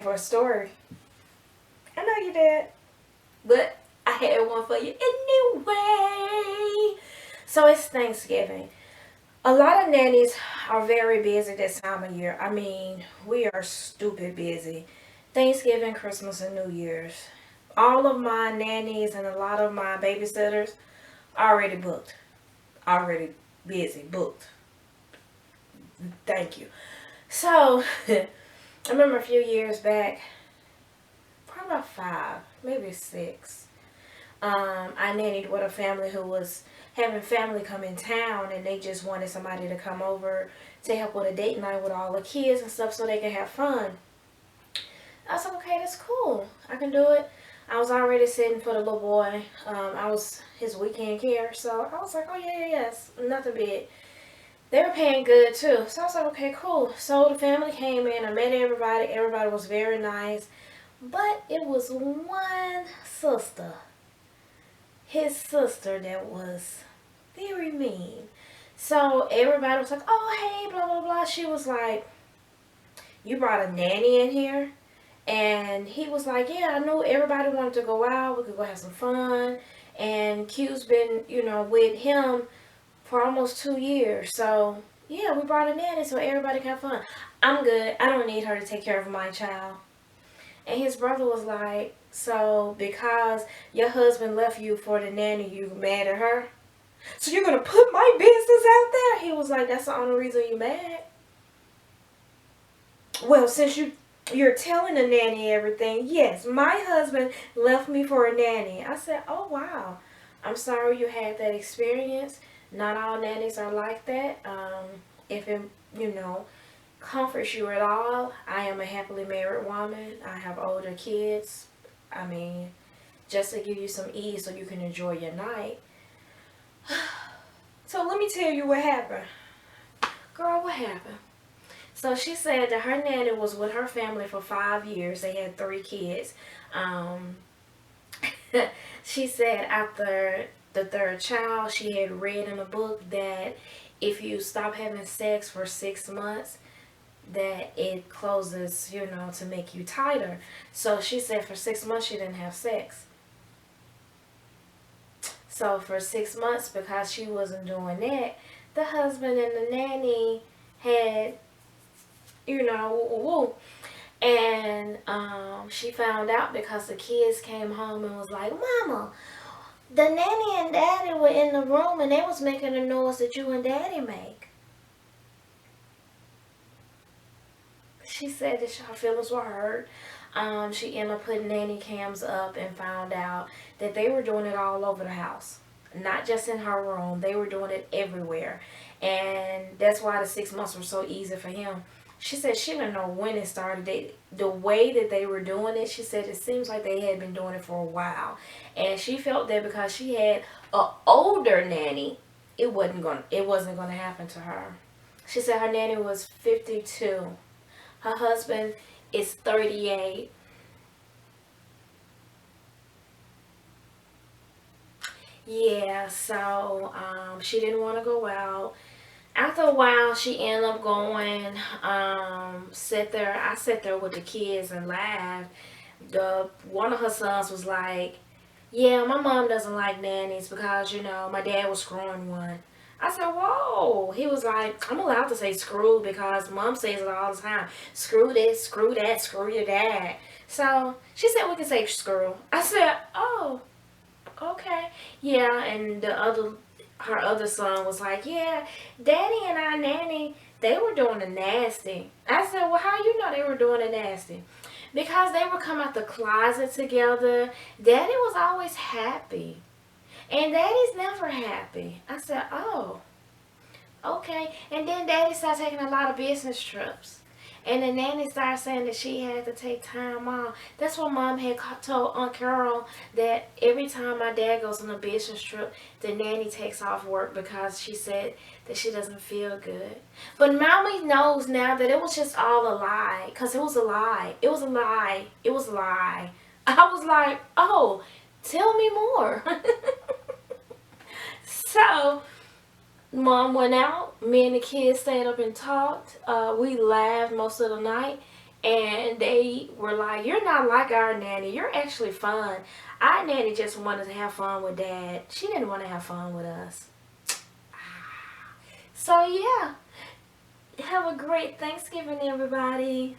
for a story. I know you did. But I had one for you anyway. So it's Thanksgiving. A lot of nannies are very busy this time of year. I mean, we are stupid busy. Thanksgiving, Christmas, and New Year's. All of my nannies and a lot of my babysitters already booked. Already busy, booked. Thank you. So, I remember a few years back, probably about 5, maybe 6. I nannied with a family who was having family come in town, and they just wanted somebody to come over to help with a date night with all the kids and stuff so they could have fun. I was like, okay, that's cool. I can do it. I was already sitting for the little boy. I was his weekend care, so I was like, oh yeah, yes, nothing big. They were paying good too, so I was like, okay, cool. So the family came in. I met everybody. Everybody was very nice, but it was one sister, his sister, that was very mean. So everybody was like, oh hey, blah blah blah. She was like, you brought a nanny in here? And he was like, yeah, I knew everybody wanted to go out. We could go have some fun. And Q's been, with him for almost 2 years. So, yeah, we brought a nanny so everybody can have fun. I'm good. I don't need her to take care of my child. And his brother was like, so because your husband left you for the nanny, you mad at her? So you're going to put my business out there? He was like, that's the only reason you mad? Well, since you're telling the nanny everything. Yes, my husband left me for a nanny. I said, oh, wow. I'm sorry you had that experience. Not all nannies are like that. If it, comforts you at all, I am a happily married woman. I have older kids. I mean, just to give you some ease so you can enjoy your night. So let me tell you what happened. Girl, what happened? So she said that her nanny was with her family for 5 years. They had 3 kids. Um, she said after the 3rd child, she had read in a book that if you stop having sex for 6 months, that it closes, to make you tighter. So she said for 6 months she didn't have sex. So for 6 months, because she wasn't doing that, the husband and the nanny had, woo, woo. And she found out because the kids came home and was like, Mama, the nanny and daddy were in the room and they was making the noise that you and daddy make. She said that her feelings were hurt. She ended up putting nanny cams up and found out that they were doing it all over the house. Not just in her room. They were doing it everywhere. And that's why the 6 months were so easy for him. She said she didn't know when it started. The way that they were doing it, she said it seems like they had been doing it for a while. And she felt that because she had an older nanny, it wasn't gonna happen to her. She said her nanny was 52. Her husband is 38. Yeah, so she didn't want to go out. After a while, she ended up going, sit there. I sat there with the kids and laughed. One of her sons was like, yeah, my mom doesn't like nannies because, my dad was screwing one. I said, whoa. He was like, I'm allowed to say screw because mom says it all the time. Screw this, screw that, screw your dad. So she said we can say screw. I said, oh, okay. Yeah, and her other son was like, yeah, daddy and our nanny, they were doing the nasty. I said, well, how you know they were doing the nasty? Because they would come out the closet together. Daddy was always happy. And daddy's never happy. I said, oh, okay. And then daddy started taking a lot of business trips. And the nanny started saying that she had to take time off. That's what mom had told Aunt Carol, that every time my dad goes on a business trip, the nanny takes off work because she said that she doesn't feel good. But mommy knows now that it was just all a lie. Because it was a lie. It was a lie. It was a lie. I was like, oh, tell me more. So mom went out. Me and the kids stayed up and talked. We laughed most of the night. And they were like, "You're not like our nanny. You're actually fun. Our nanny just wanted to have fun with Dad. She didn't want to have fun with us." So yeah, have a great Thanksgiving, everybody.